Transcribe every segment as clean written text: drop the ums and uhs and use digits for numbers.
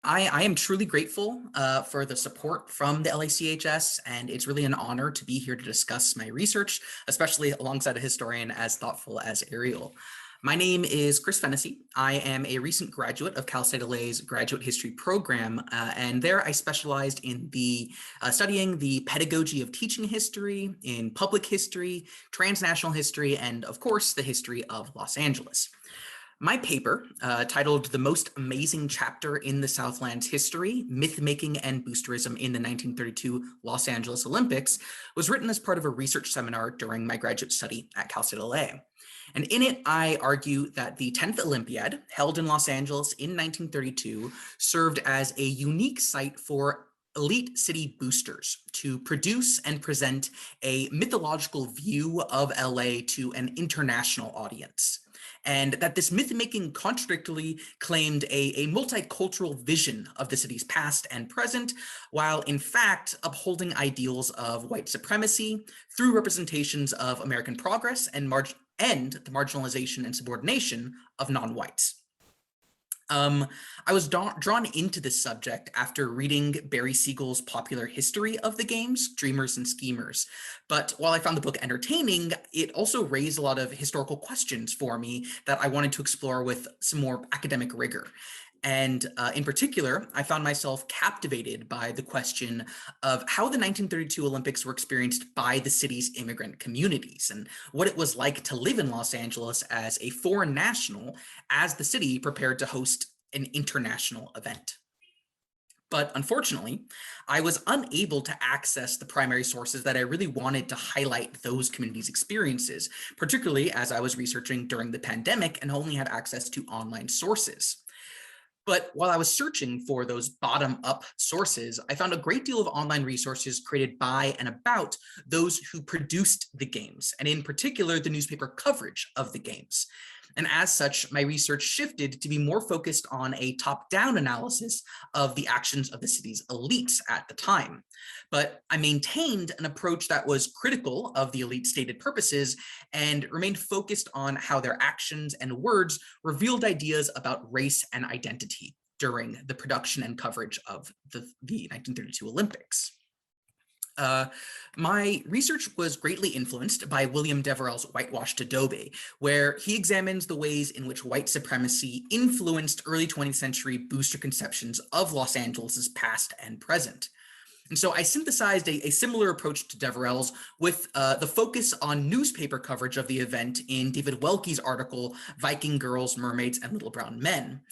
I am truly grateful for the support from the LACHS, and it's really an honor to be here to discuss my research, especially alongside a historian as thoughtful as Ariel. My name is Chris Fennessy. I am a recent graduate of Cal State LA's Graduate History program, and there I specialized in studying the pedagogy of teaching history, in public history, transnational history, and of course, the history of Los Angeles. My paper, titled The Most Amazing Chapter in the Southland's History, Mythmaking and Boosterism in the 1932 Los Angeles Olympics, was written as part of a research seminar during my graduate study at Cal State LA. And in it, I argue that the 10th Olympiad, held in Los Angeles in 1932, served as a unique site for elite city boosters to produce and present a mythological view of LA to an international audience. And that this myth-making contradictorily claimed a multicultural vision of the city's past and present, while in fact upholding ideals of white supremacy through representations of American progress and the marginalization and subordination of non-whites. I was drawn into this subject after reading Barry Siegel's popular history of the games, Dreamers and Schemers. But while I found the book entertaining, it also raised a lot of historical questions for me that I wanted to explore with some more academic rigor. And in particular, I found myself captivated by the question of how the 1932 Olympics were experienced by the city's immigrant communities and what it was like to live in Los Angeles as a foreign national as the city prepared to host an international event. But unfortunately, I was unable to access the primary sources that I really wanted to highlight those communities' experiences, particularly as I was researching during the pandemic and only had access to online sources. But while I was searching for those bottom-up sources, I found a great deal of online resources created by and about those who produced the games, and in particular, the newspaper coverage of the games. And as such, my research shifted to be more focused on a top-down analysis of the actions of the city's elites at the time. But I maintained an approach that was critical of the elite's stated purposes and remained focused on how their actions and words revealed ideas about race and identity during the production and coverage of the 1932 Olympics. My research was greatly influenced by William Deverell's Whitewashed Adobe, where he examines the ways in which white supremacy influenced early 20th century booster conceptions of Los Angeles's past and present. And so I synthesized a similar approach to Deverell's with the focus on newspaper coverage of the event in David Welke's article, Viking Girls, Mermaids, and Little Brown Men,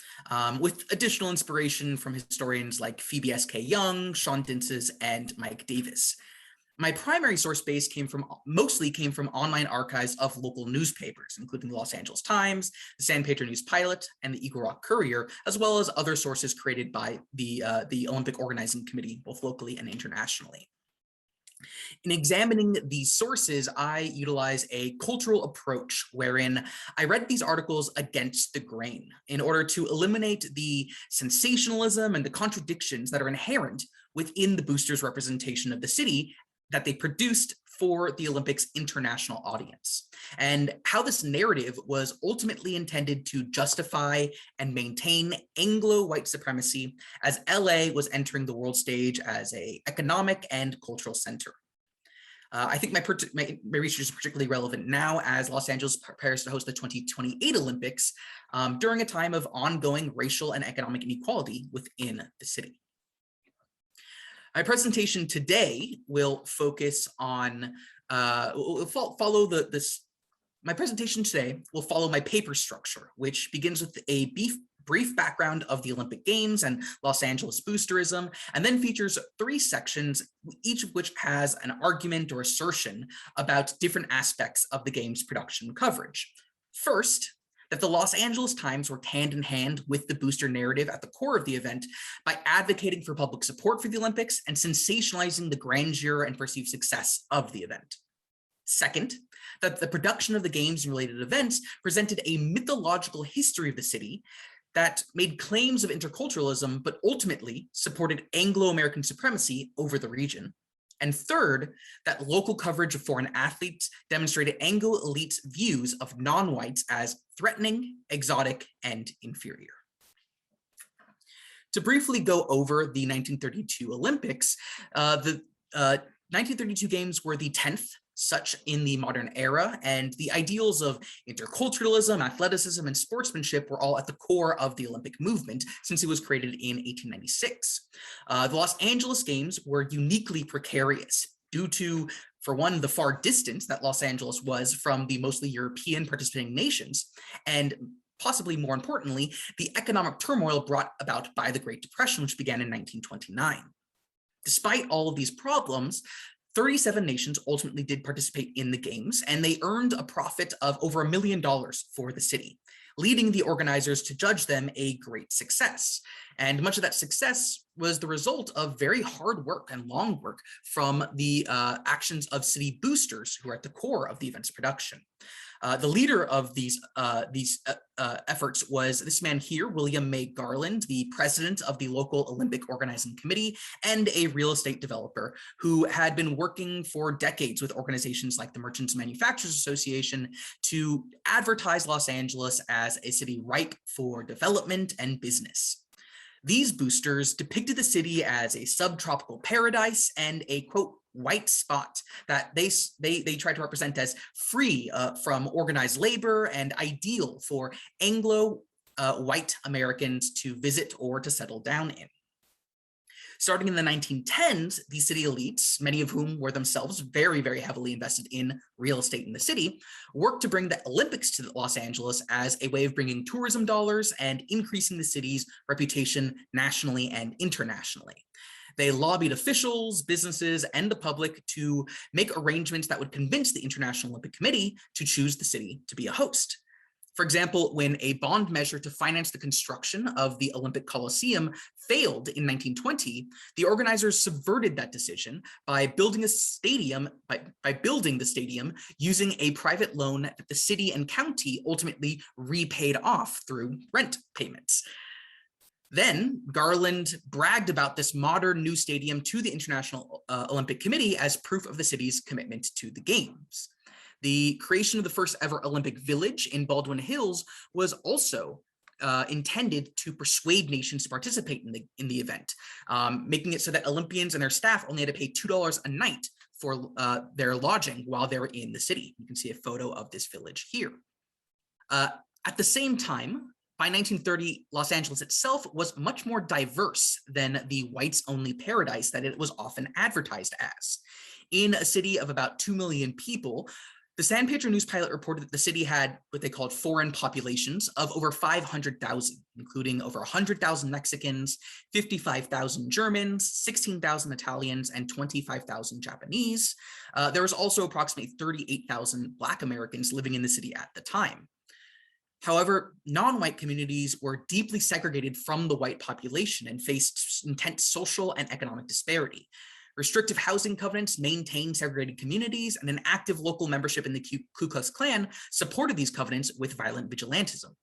with additional inspiration from historians like Phoebe S.K. Young, Sean Dinses, and Mike Davis. My primary source base mostly came from online archives of local newspapers, including the Los Angeles Times, the San Pedro News Pilot, and the Eagle Rock Courier, as well as other sources created by the Olympic Organizing Committee, both locally and internationally. In examining these sources, I utilize a cultural approach wherein I read these articles against the grain in order to eliminate the sensationalism and the contradictions that are inherent within the boosters' representation of the city that they produced for the Olympics' international audience, and how this narrative was ultimately intended to justify and maintain Anglo-white supremacy as LA was entering the world stage as an economic and cultural center. I think my research is particularly relevant now as Los Angeles prepares to host the 2028 Olympics during a time of ongoing racial and economic inequality within the city. My presentation today will focus on, my presentation today will follow my paper structure, which begins with a brief background of the Olympic Games and Los Angeles Boosterism, and then features 3 sections, each of which has an argument or assertion about different aspects of the game's production coverage. First, that the Los Angeles Times worked hand in hand with the booster narrative at the core of the event by advocating for public support for the Olympics and sensationalizing the grandeur and perceived success of the event. Second, that the production of the games and related events presented a mythological history of the city that made claims of interculturalism, but ultimately supported Anglo-American supremacy over the region. And third, that local coverage of foreign athletes demonstrated Anglo elites' views of non-whites as threatening, exotic, and inferior. To briefly go over the 1932 Olympics, the 1932 Games were the 10th such in the modern era, and the ideals of interculturalism, athleticism, and sportsmanship were all at the core of the Olympic movement since it was created in 1896. The Los Angeles Games were uniquely precarious due to, for one, the far distance that Los Angeles was from the mostly European participating nations, and possibly more importantly, the economic turmoil brought about by the Great Depression, which began in 1929. Despite all of these problems, 37 nations ultimately did participate in the games, and they earned a profit of over $1 million for the city, leading the organizers to judge them a great success. And much of that success was the result of very hard work and long work from the actions of city boosters who are at the core of the event's production. The leader of these efforts was this man here, William May Garland, the president of the local Olympic organizing committee and a real estate developer who had been working for decades with organizations like the Merchants and Manufacturers Association to advertise Los Angeles as a city ripe for development and business. These boosters depicted the city as a subtropical paradise and a, quote, white spot that they tried to represent as free from organized labor and ideal for Anglo white Americans to visit or to settle down in. Starting in the 1910s, the city elites, many of whom were themselves very, very heavily invested in real estate in the city, worked to bring the Olympics to Los Angeles as a way of bringing tourism dollars and increasing the city's reputation nationally and internationally. They lobbied officials, businesses, and the public to make arrangements that would convince the International Olympic Committee to choose the city to be a host. For example, when a bond measure to finance the construction of the Olympic Coliseum failed in 1920, the organizers subverted that decision by building a stadium, by building the stadium using a private loan that the city and county ultimately repaid off through rent payments. Then Garland bragged about this modern new stadium to the International Olympic Committee as proof of the city's commitment to the Games. The creation of the first ever Olympic Village in Baldwin Hills was also intended to persuade nations to participate in the event, making it so that Olympians and their staff only had to pay $2 a night for their lodging while they were in the city. You can see a photo of this village here. At the same time, by 1930, Los Angeles itself was much more diverse than the whites-only paradise that it was often advertised as. In a city of about 2 million people, the San Pedro News Pilot reported that the city had what they called foreign populations of over 500,000, including over 100,000 Mexicans, 55,000 Germans, 16,000 Italians, and 25,000 Japanese. There was also approximately 38,000 Black Americans living in the city at the time. However, non-white communities were deeply segregated from the white population and faced intense social and economic disparity. Restrictive housing covenants maintained segregated communities, and an active local membership in the Ku Klux Klan supported these covenants with violent vigilantism.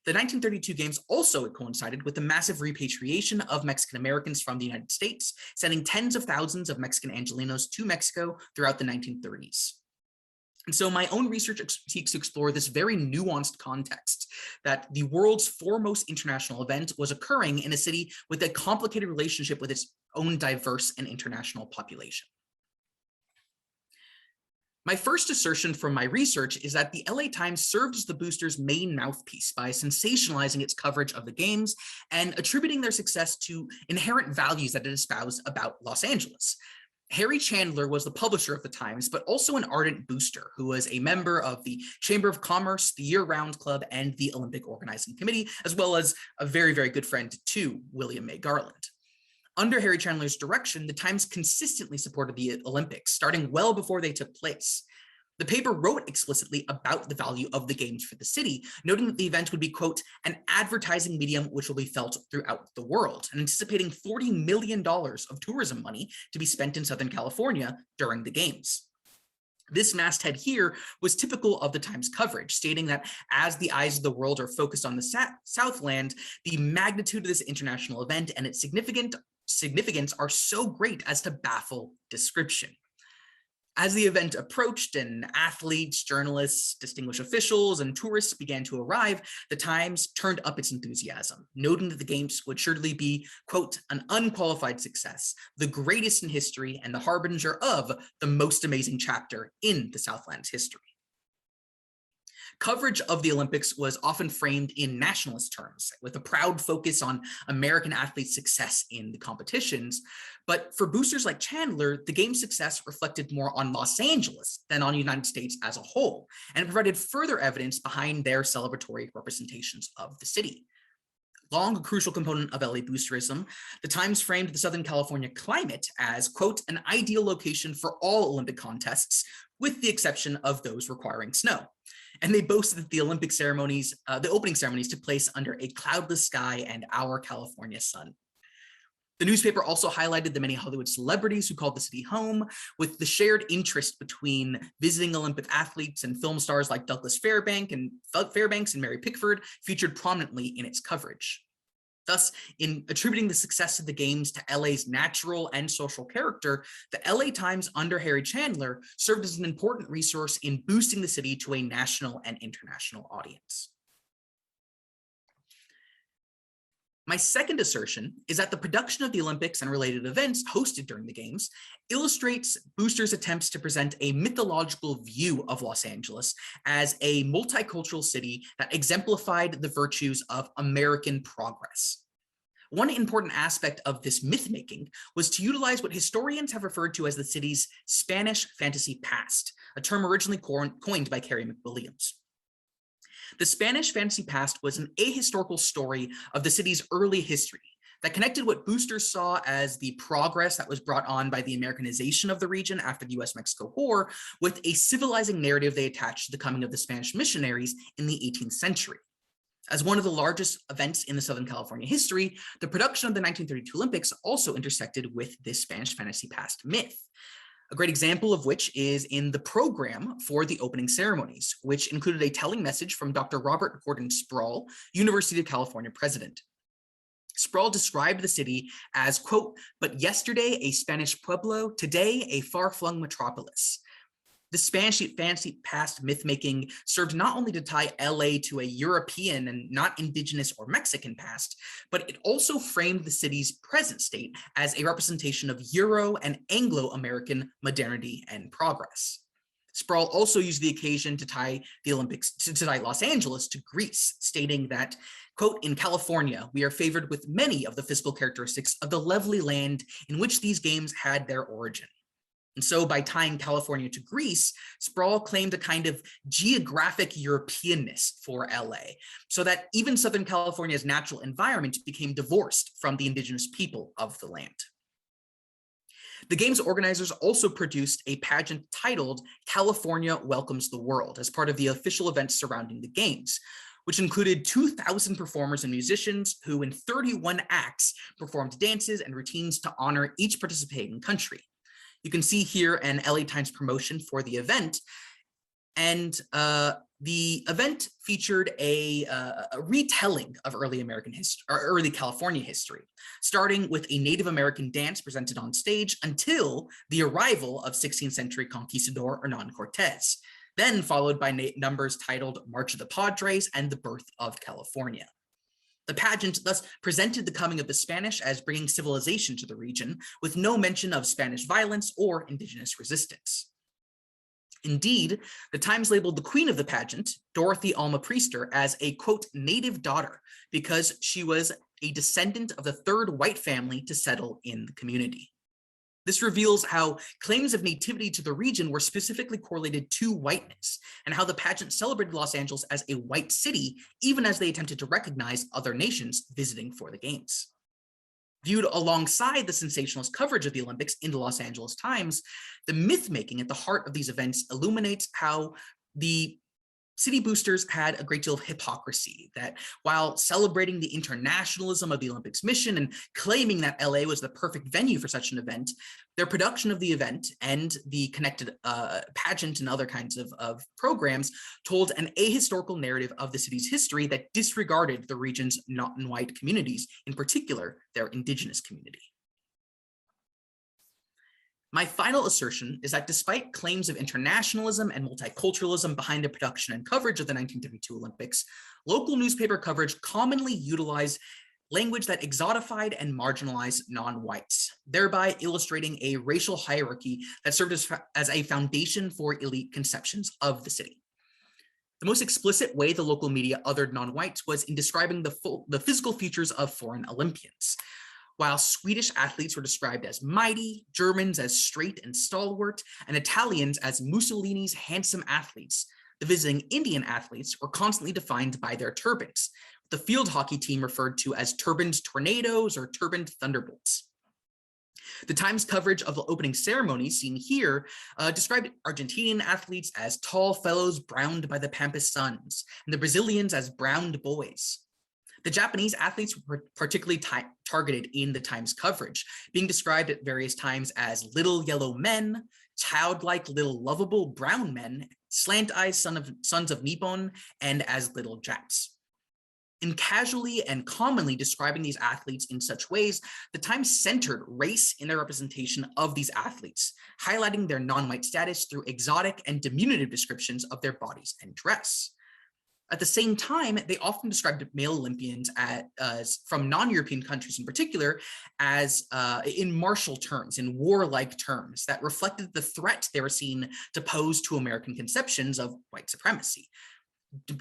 The 1932 Games also coincided with the massive repatriation of Mexican Americans from the United States, sending tens of thousands of Mexican Angelenos to Mexico throughout the 1930s. And so my own research seeks to explore this very nuanced context that the world's foremost international event was occurring in a city with a complicated relationship with its own diverse and international population. My first assertion from my research is that the LA Times served as the boosters' main mouthpiece by sensationalizing its coverage of the Games and attributing their success to inherent values that it espoused about Los Angeles. Harry Chandler was the publisher of the Times, but also an ardent booster who was a member of the Chamber of Commerce, the Year-Round Club, and the Olympic Organizing Committee, as well as a very, very good friend to William May Garland. Under Harry Chandler's direction, the Times consistently supported the Olympics, starting well before they took place. The paper wrote explicitly about the value of the Games for the city, noting that the event would be, quote, an advertising medium which will be felt throughout the world, and anticipating $40 million of tourism money to be spent in Southern California during the Games. This masthead here was typical of the Times coverage, stating that as the eyes of the world are focused on the Southland, the magnitude of this international event and its significance are so great as to baffle description. As the event approached and athletes, journalists, distinguished officials, and tourists began to arrive, the Times turned up its enthusiasm, noting that the games would surely be, quote, an unqualified success, the greatest in history, and the harbinger of the most amazing chapter in the Southland's history. Coverage of the Olympics was often framed in nationalist terms, with a proud focus on American athletes' success in the competitions. But for boosters like Chandler, the game's success reflected more on Los Angeles than on the United States as a whole, and it provided further evidence behind their celebratory representations of the city. Long a crucial component of LA Boosterism, the Times framed the Southern California climate as, quote, an ideal location for all Olympic contests, with the exception of those requiring snow. And they boasted that the Olympic ceremonies, the opening ceremonies took place under a cloudless sky and our California sun. The newspaper also highlighted the many Hollywood celebrities who called the city home, with the shared interest between visiting Olympic athletes and film stars like Douglas Fairbanks and Mary Pickford featured prominently in its coverage. Thus, in attributing the success of the games to LA's natural and social character, the LA Times under Harry Chandler served as an important resource in boosting the city to a national and international audience. My second assertion is that the production of the Olympics and related events hosted during the games illustrates boosters' attempts to present a mythological view of Los Angeles as a multicultural city that exemplified the virtues of American progress. One important aspect of this myth-making was to utilize what historians have referred to as the city's Spanish fantasy past, a term originally coined by Carey McWilliams. The Spanish fantasy past was an ahistorical story of the city's early history that connected what boosters saw as the progress that was brought on by the Americanization of the region after the US-Mexico War with a civilizing narrative they attached to the coming of the Spanish missionaries in the 18th century. As one of the largest events in the Southern California history, the production of the 1932 Olympics also intersected with this Spanish fantasy past myth. A great example of which is in the program for the opening ceremonies, which included a telling message from Dr. Robert Gordon Sproul, University of California president. Sproul described the city as, quote, but yesterday a Spanish pueblo, today a far-flung metropolis. The Spanish fantasy past myth-making served not only to tie LA to a European and not indigenous or Mexican past, but it also framed the city's present state as a representation of Euro and Anglo-American modernity and progress. Sproul also used the occasion to tie the Olympics, to tie Los Angeles to Greece, stating that, quote, in California, we are favored with many of the physical characteristics of the lovely land in which these games had their origin. And so by tying California to Greece, Sproul claimed a kind of geographic Europeanness for LA, so that even Southern California's natural environment became divorced from the indigenous people of the land. The game's organizers also produced a pageant titled California Welcomes the World as part of the official events surrounding the games, which included 2,000 performers and musicians who in 31 acts performed dances and routines to honor each participating country. You can see here an LA Times promotion for the event, and the event featured a retelling of early American history, or early California history, starting with a Native American dance presented on stage until the arrival of 16th century conquistador Hernan Cortez, then followed by numbers titled March of the Padres and the Birth of California. The pageant thus presented the coming of the Spanish as bringing civilization to the region, with no mention of Spanish violence or indigenous resistance. Indeed, the Times labeled the queen of the pageant, Dorothy Alma Priester, as a, quote, native daughter, because she was a descendant of the third white family to settle in the community. This reveals how claims of nativity to the region were specifically correlated to whiteness, and how the pageant celebrated Los Angeles as a white city, even as they attempted to recognize other nations visiting for the games. Viewed alongside the sensationalist coverage of the Olympics in the Los Angeles Times, the myth-making at the heart of these events illuminates how the city boosters had a great deal of hypocrisy, that while celebrating the internationalism of the Olympics mission and claiming that LA was the perfect venue for such an event, their production of the event and the connected pageant and other kinds of programs told an ahistorical narrative of the city's history that disregarded the region's non-white communities, in particular, their indigenous community. My final assertion is that despite claims of internationalism and multiculturalism behind the production and coverage of the 1932 Olympics, local newspaper coverage commonly utilized language that exotified and marginalized non-whites, thereby illustrating a racial hierarchy that served as a foundation for elite conceptions of the city. The most explicit way the local media othered non-whites was in describing the physical features of foreign Olympians. While Swedish athletes were described as mighty, Germans as straight and stalwart, and Italians as Mussolini's handsome athletes, the visiting Indian athletes were constantly defined by their turbans, the field hockey team referred to as turbaned tornadoes or turbaned thunderbolts. The Times coverage of the opening ceremony seen here described Argentinian athletes as tall fellows browned by the Pampas suns, and the Brazilians as browned boys. The Japanese athletes were particularly targeted in the Times coverage, being described at various times as little yellow men, childlike little lovable brown men, slant-eyed sons of Nippon, and as little Japs. In casually and commonly describing these athletes in such ways, the Times centered race in their representation of these athletes, highlighting their non-white status through exotic and diminutive descriptions of their bodies and dress. At the same time, they often described male Olympians as from non-European countries in particular as in martial terms, in warlike terms that reflected the threat they were seen to pose to American conceptions of white supremacy.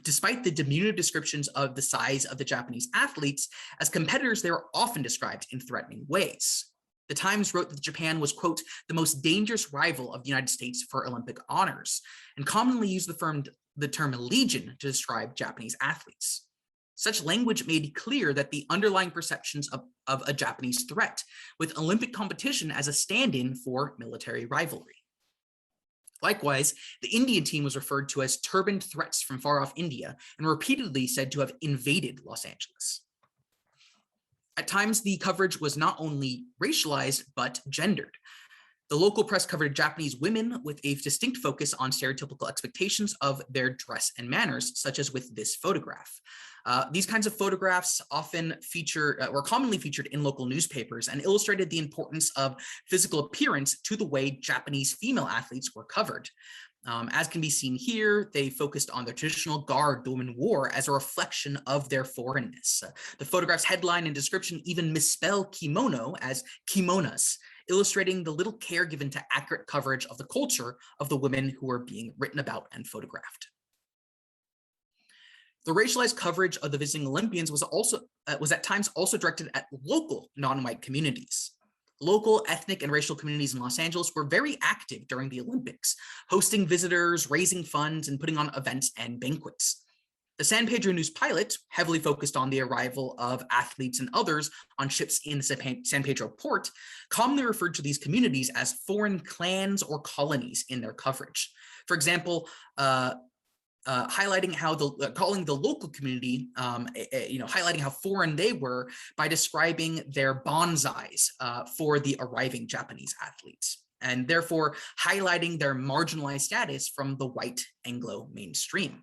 Despite the diminutive descriptions of the size of the Japanese athletes, as competitors, they were often described in threatening ways. The Times wrote that Japan was, quote, the most dangerous rival of the United States for Olympic honors, and commonly used the term legion to describe Japanese athletes. Such language made clear that the underlying perceptions of a Japanese threat, with Olympic competition as a stand-in for military rivalry. Likewise, the Indian team was referred to as turbaned threats from far off India and repeatedly said to have invaded Los Angeles. At times, the coverage was not only racialized, but gendered. The local press covered Japanese women with a distinct focus on stereotypical expectations of their dress and manners, such as with this photograph. These kinds of photographs often were commonly featured in local newspapers and illustrated the importance of physical appearance to the way Japanese female athletes were covered. As can be seen here, they focused on the traditional garb the women wore as a reflection of their foreignness. The photograph's headline and description even misspell kimono as kimonas, illustrating the little care given to accurate coverage of the culture of the women who were being written about and photographed. The racialized coverage of the visiting Olympians was at times also directed at local non-white communities. Local ethnic and racial communities in Los Angeles were very active during the Olympics, hosting visitors, raising funds, and putting on events and banquets. The San Pedro News Pilot heavily focused on the arrival of athletes and others on ships in the San Pedro port, commonly referred to these communities as foreign clans or colonies in their coverage. For example, highlighting how calling the local community, highlighting how foreign they were by describing their bonsais for the arriving Japanese athletes, and therefore highlighting their marginalized status from the white Anglo mainstream.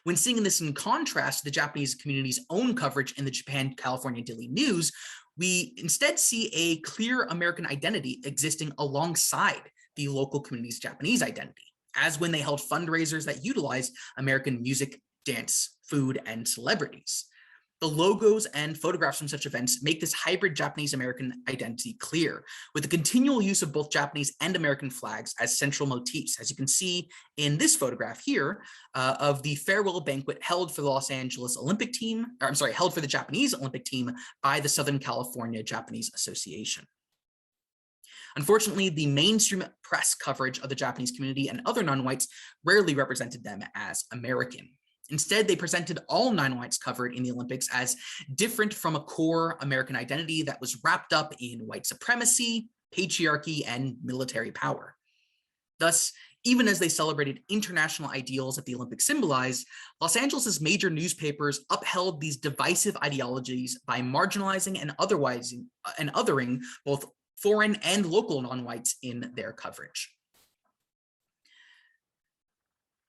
When seeing this in contrast to the Japanese community's own coverage in the Japan California Daily News, we instead see a clear American identity existing alongside the local community's Japanese identity, as when they held fundraisers that utilized American music, dance, food, and celebrities. The logos and photographs from such events make this hybrid Japanese-American identity clear, with the continual use of both Japanese and American flags as central motifs, as you can see in this photograph here of the farewell banquet held for the Los Angeles Olympic team, held for the Japanese Olympic team by the Southern California Japanese Association. Unfortunately, the mainstream press coverage of the Japanese community and other non-whites rarely represented them as American. Instead, they presented all non-whites covered in the Olympics as different from a core American identity that was wrapped up in white supremacy, patriarchy, and military power. Thus, even as they celebrated international ideals that the Olympics symbolized, Los Angeles' major newspapers upheld these divisive ideologies by marginalizing and othering both foreign and local non-whites in their coverage.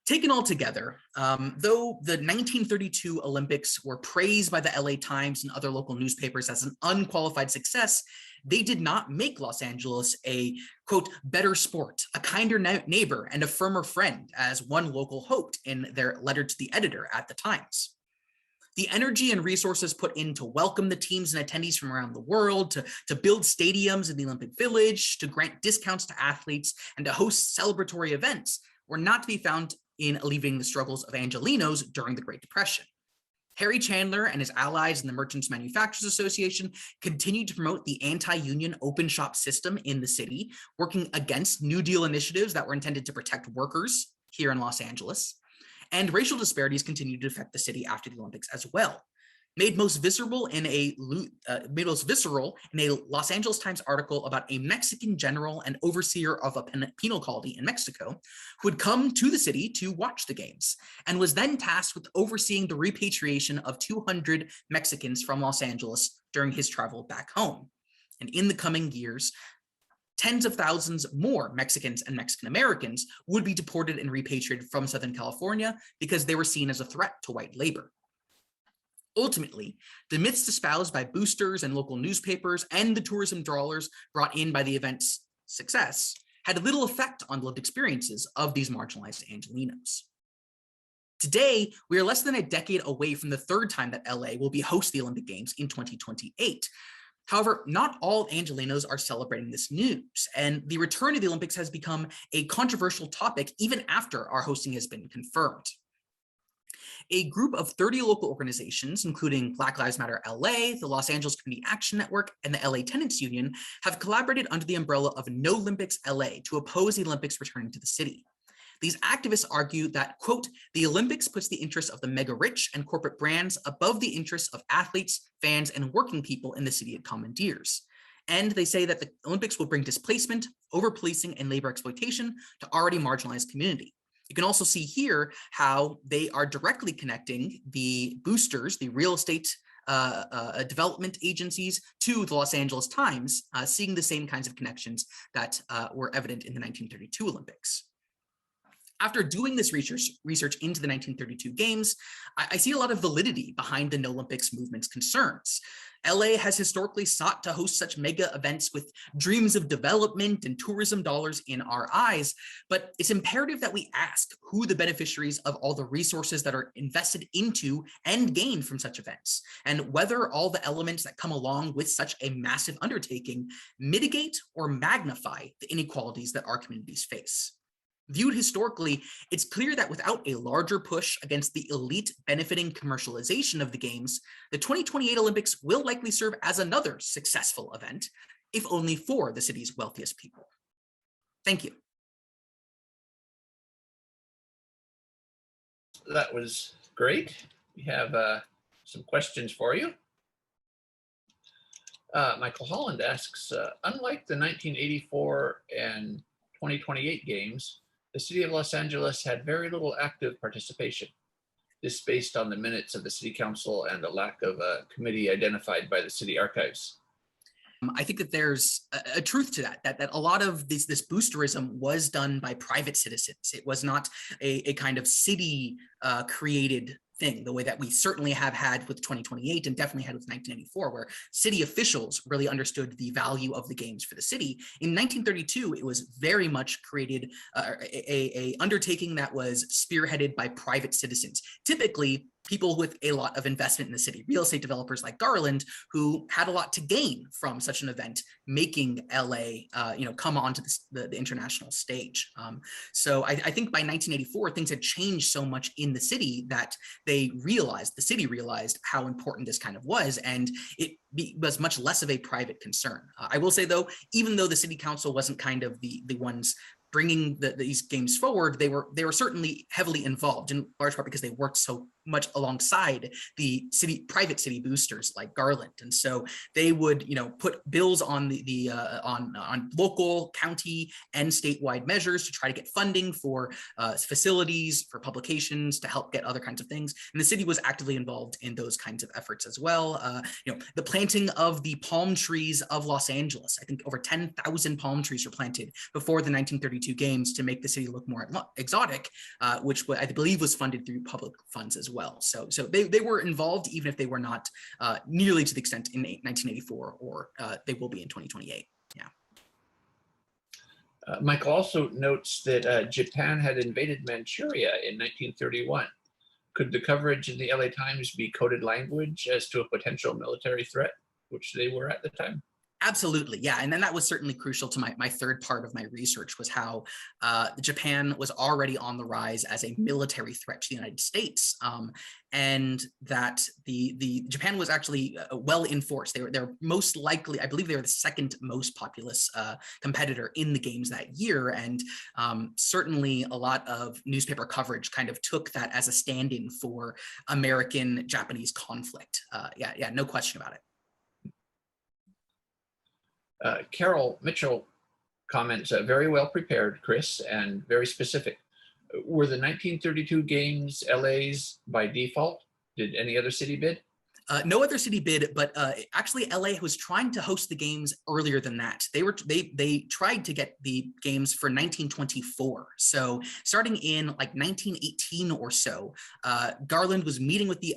Taken all together, though the 1932 Olympics were praised by the LA Times and other local newspapers as an unqualified success, they did not make Los Angeles a, quote, better sport, a kinder neighbor, and a firmer friend, as one local hoped in their letter to the editor at the Times. The energy and resources put in to welcome the teams and attendees from around the world, to build stadiums in the Olympic Village, to grant discounts to athletes, and to host celebratory events were not to be found in alleviating the struggles of Angelenos during the Great Depression. Harry Chandler and his allies in the Merchants Manufacturers Association continued to promote the anti-union open shop system in the city, working against New Deal initiatives that were intended to protect workers here in Los Angeles. And racial disparities continued to affect the city after the Olympics as well. Made most visceral in a Los Angeles Times article about a Mexican general and overseer of a penal colony in Mexico who had come to the city to watch the games and was then tasked with overseeing the repatriation of 200 Mexicans from Los Angeles during his travel back home. And in the coming years, tens of thousands more Mexicans and Mexican Americans would be deported and repatriated from Southern California because they were seen as a threat to white labor. Ultimately, the myths espoused by boosters and local newspapers and the tourism drawlers brought in by the event's success had little effect on the lived experiences of these marginalized Angelenos. Today, we are less than a decade away from the third time that LA will be host the Olympic Games in 2028. However, not all Angelenos are celebrating this news, and the return of the Olympics has become a controversial topic even after our hosting has been confirmed. A group of 30 local organizations, including Black Lives Matter LA, the Los Angeles Community Action Network, and the LA Tenants Union, have collaborated under the umbrella of No Olympics LA to oppose the Olympics returning to the city. These activists argue that, quote, the Olympics puts the interests of the mega rich and corporate brands above the interests of athletes, fans, and working people in the city it commandeers. And they say that the Olympics will bring displacement, over-policing, and labor exploitation to already marginalized community. You can also see here how they are directly connecting the boosters, the real estate development agencies, to the Los Angeles Times, seeing the same kinds of connections that were evident in the 1932 Olympics. After doing this research into the 1932 Games, I see a lot of validity behind the No Olympics movement's concerns. LA has historically sought to host such mega events with dreams of development and tourism dollars in our eyes, but it's imperative that we ask who the beneficiaries of all the resources that are invested into and gained from such events, and whether all the elements that come along with such a massive undertaking mitigate or magnify the inequalities that our communities face. Viewed historically, it's clear that without a larger push against the elite benefiting commercialization of the Games, the 2028 Olympics will likely serve as another successful event, if only for the city's wealthiest people. Thank you. That was great. We have some questions for you. Michael Holland asks, unlike the 1984 and 2028 Games, the city of Los Angeles had very little active participation. This based on the minutes of the city council and the lack of a committee identified by the city archives. I think that there's a truth to that a lot of this boosterism was done by private citizens. It was not a kind of city created thing, the way that we certainly have had with 2028 and definitely had with 1994, where city officials really understood the value of the Games for the city. In 1932, it was very much created a undertaking that was spearheaded by private citizens, typically people with a lot of investment in the city, real estate developers like Garland, who had a lot to gain from such an event, making LA, come onto the international stage. So I think by 1984, things had changed so much in the city that the city realized how important this kind of was, and it was much less of a private concern. I will say though, even though the city council wasn't kind of the ones bringing these Games forward, they were certainly heavily involved, in large part because they worked so much alongside the private city boosters like Garland. And so they would, put bills on on local, county, and statewide measures to try to get funding for facilities, for publications, to help get other kinds of things. And the city was actively involved in those kinds of efforts as well. The planting of the palm trees of Los Angeles. I think over 10,000 palm trees were planted before the 1932 games to make the city look more exotic, which I believe was funded through public funds as well. So they were involved, even if they were not nearly to the extent in 1984, or they will be in 2028. Yeah. Michael also notes that Japan had invaded Manchuria in 1931. Could the coverage in the LA Times be coded language as to a potential military threat, which they were at the time? Absolutely, yeah, and then that was certainly crucial to my third part of my research, was how Japan was already on the rise as a military threat to the United States, and that the Japan was actually well enforced. They're most likely, I believe, they were the second most populous competitor in the games that year, and certainly a lot of newspaper coverage kind of took that as a stand-in for American-Japanese conflict. Yeah, no question about it. Carol Mitchell comments, very well prepared, Chris, and very specific. Were the 1932 games LA's by default? Did any other city bid? No other city bid, but actually LA was trying to host the games earlier than that. They tried to get the games for 1924. So starting in like 1918 or so, Garland was meeting with the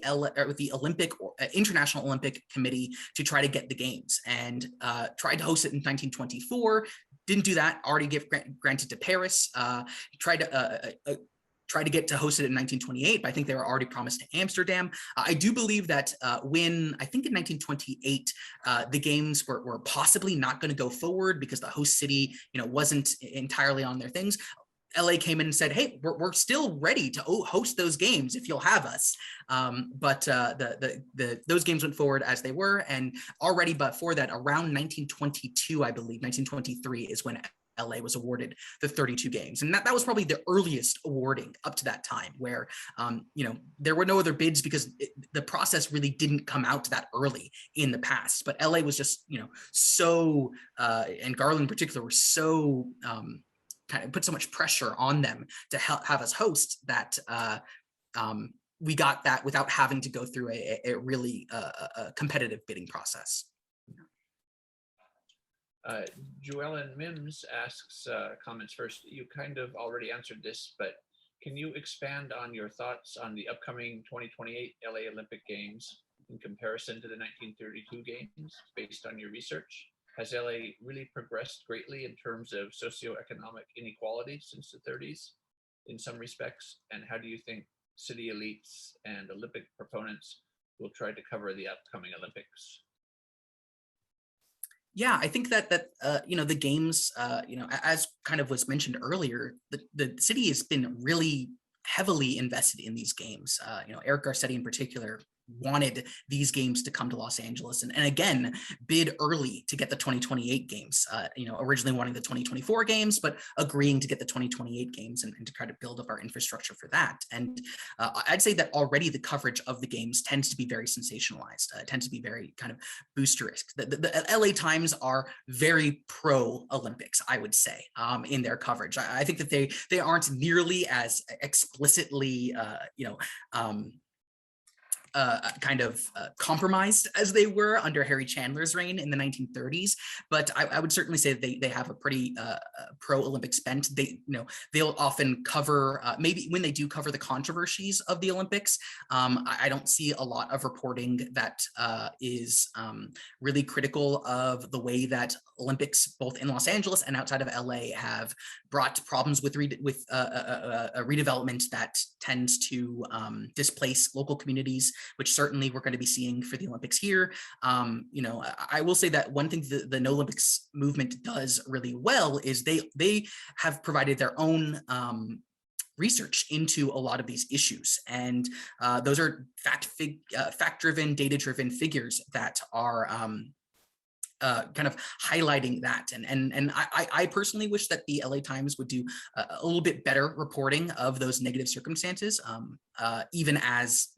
International Olympic Committee to try to get the games, and tried to host it in 1924. Didn't do that. Already granted to Paris. Tried to get to host it in 1928, but I think they were already promised to Amsterdam. I do believe that when, I think in 1928, the games were possibly not going to go forward because the host city, wasn't entirely on their things. LA came in and said, hey, we're still ready to host those games if you'll have us. But those games went forward as they were. And already before that, around 1922, I believe, 1923 is when LA was awarded the 32 games. And that was probably the earliest awarding up to that time, where, there were no other bids because the process really didn't come out that early in the past. But LA was just, so, and Garland in particular, were so kind of put so much pressure on them to have us host that we got that without having to go through a really competitive bidding process. Joellen Mims asks, comments first. You kind of already answered this, but can you expand on your thoughts on the upcoming 2028 LA Olympic Games in comparison to the 1932 games based on your research? Has LA really progressed greatly in terms of socioeconomic inequality since the 30s in some respects? And how do you think city elites and Olympic proponents will try to cover the upcoming Olympics? Yeah, I think that the games, as kind of was mentioned earlier, the city has been really heavily invested in these games. Eric Garcetti in particular wanted these games to come to Los Angeles, and again bid early to get the 2028 games, originally wanting the 2024 games, but agreeing to get the 2028 games and to try to build up our infrastructure for that. And I'd say that already the coverage of the games tends to be very sensationalized, tends to be very kind of boosterisk. The LA Times are very pro Olympics, I would say, in their coverage. I think that they aren't nearly as explicitly compromised as they were under Harry Chandler's reign in the 1930s, but I would certainly say that they have a pretty pro-Olympics bent. They'll often cover, maybe when they do cover the controversies of the Olympics, I don't see a lot of reporting that is really critical of the way that Olympics, both in Los Angeles and outside of LA, have brought problems with a redevelopment that tends to displace local communities, which certainly we're going to be seeing for the Olympics here. I will say that one thing the No Olympics movement does really well is they have provided their own research into a lot of these issues, and those are fact-driven, data-driven figures that are kind of highlighting that. And I personally wish that the LA Times would do a little bit better reporting of those negative circumstances. even as,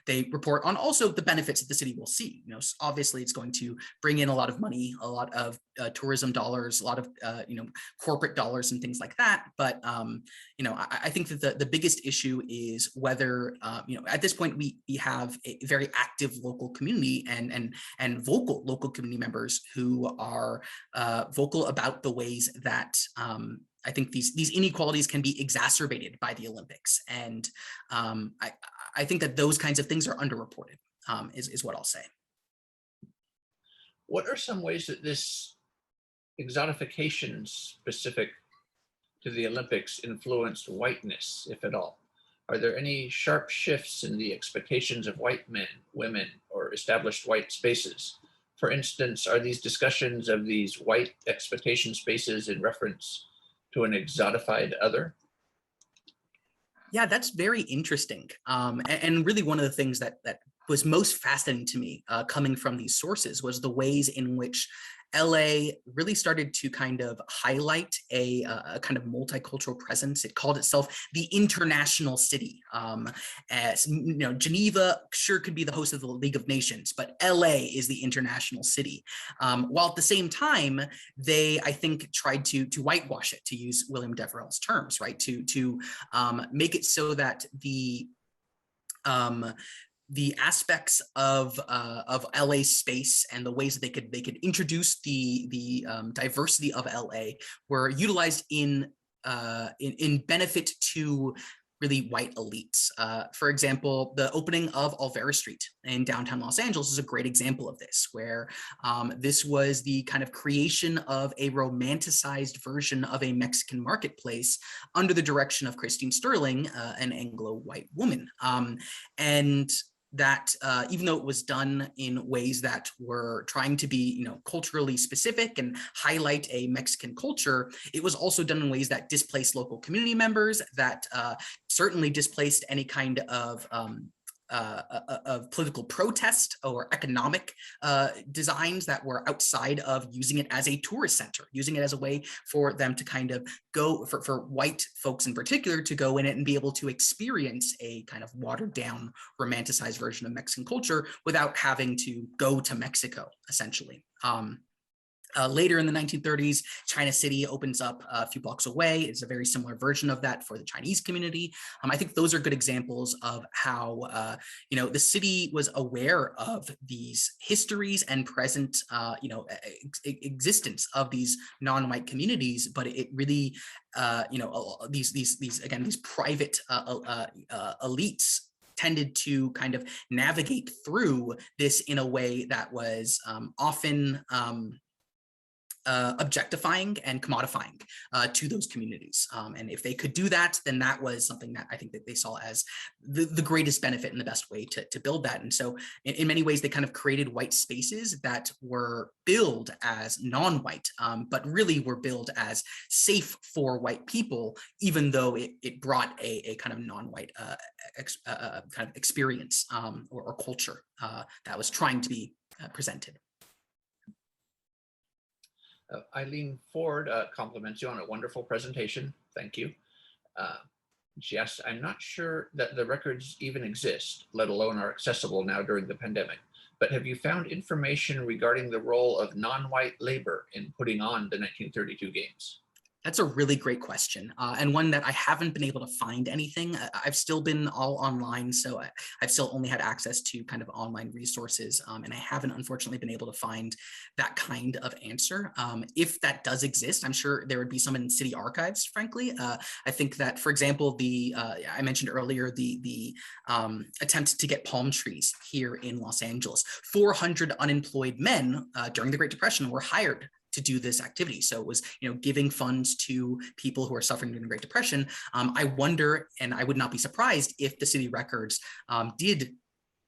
they report on also the benefits that the city will see. Obviously it's going to bring in a lot of money, a lot of tourism dollars, a lot of, corporate dollars and things like that. But, I think that the biggest issue is whether, at this point we have a very active local community and vocal local community members who are vocal about the ways that I think these inequalities can be exacerbated by the Olympics. And I think that those kinds of things are underreported, is what I'll say. What are some ways that this exotification specific to the Olympics influenced whiteness, if at all? Are there any sharp shifts in the expectations of white men, women, or established white spaces? For instance, are these discussions of these white expectation spaces in reference to an exotified other? Yeah, that's very interesting. And really one of the things that was most fascinating to me coming from these sources was the ways in which LA really started to kind of highlight a kind of multicultural presence. It called itself the international city. As Geneva sure could be the host of the League of Nations, but LA is the international city. While at the same time, they, I think, tried to whitewash it, to use William Deverell's terms, right? To make it so that the aspects of LA space and the ways that they could introduce the diversity of LA were utilized in benefit to really white elites. For example, the opening of Olvera Street in downtown Los Angeles is a great example of this, where this was the kind of creation of a romanticized version of a Mexican marketplace under the direction of Christine Sterling, an Anglo-white woman. And that even though it was done in ways that were trying to be, culturally specific and highlight a Mexican culture, it was also done in ways that displaced local community members, that certainly displaced any kind of political protest or economic designs that were outside of using it as a tourist center, using it as a way for them to kind of go, for white folks in particular, to go in it and be able to experience a kind of watered down, romanticized version of Mexican culture without having to go to Mexico, essentially. Later in the 1930s, China City opens up a few blocks away. It's a very similar version of that for the Chinese community. I think those are good examples of how, the city was aware of these histories and present, existence of these non-white communities, but it really, these private elites tended to kind of navigate through this in a way that was often objectifying and commodifying to those communities. And if they could do that, then that was something that I think that they saw as the greatest benefit and the best way to build that. And so in many ways, they kind of created white spaces that were billed as non-white, but really were billed as safe for white people, even though it brought a kind of non-white kind of experience or culture that was trying to be presented. Eileen Ford compliments you on a wonderful presentation. Thank you. She asks, I'm not sure that the records even exist, let alone are accessible now during the pandemic, but have you found information regarding the role of non-white labor in putting on the 1932 games? That's a really great question, and one that I haven't been able to find anything. I've still been all online, so I've still only had access to kind of online resources, and I haven't unfortunately been able to find that kind of answer. If that does exist, I'm sure there would be some in city archives, frankly. I think that, for example, I mentioned earlier the attempt to get palm trees here in Los Angeles. 400 unemployed men during the Great Depression were hired to do this activity. So it was, giving funds to people who are suffering during the Great Depression. I wonder, and I would not be surprised if the city records did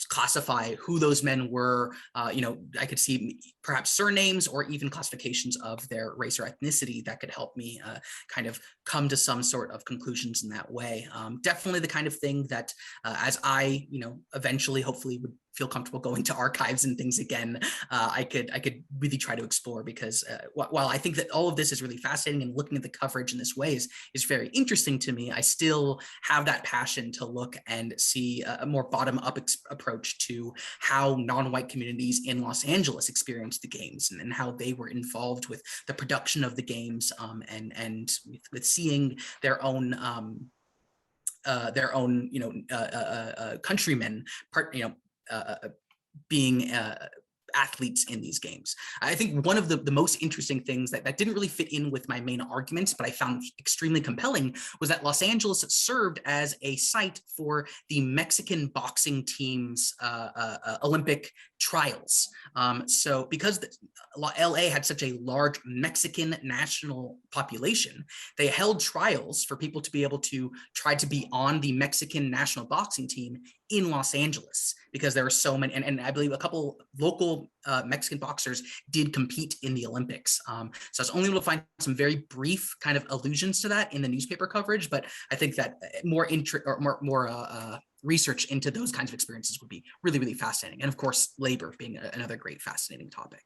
classify who those men were. I could see perhaps surnames or even classifications of their race or ethnicity that could help me kind of come to some sort of conclusions in that way. Definitely the kind of thing that as I, eventually hopefully would feel comfortable going to archives and things again, I could really try to explore, because while I think that all of this is really fascinating and looking at the coverage in this way is very interesting to me, I still have that passion to look and see a more bottom-up approach to how non-white communities in Los Angeles experienced the games, and how they were involved with the production of the games, and with seeing their own countrymen being athletes in these games. I think one of the most interesting things that didn't really fit in with my main arguments, but I found extremely compelling, was that Los Angeles served as a site for the Mexican boxing team's Olympic trials. So because LA had such a large Mexican national population, they held trials for people to be able to try to be on the Mexican national boxing team in Los Angeles, because there were so many, and I believe a couple local Mexican boxers did compete in the Olympics. So I was only able to find some very brief kind of allusions to that in the newspaper coverage, but I think that more research into those kinds of experiences would be really, really fascinating. And of course, labor being another great fascinating topic.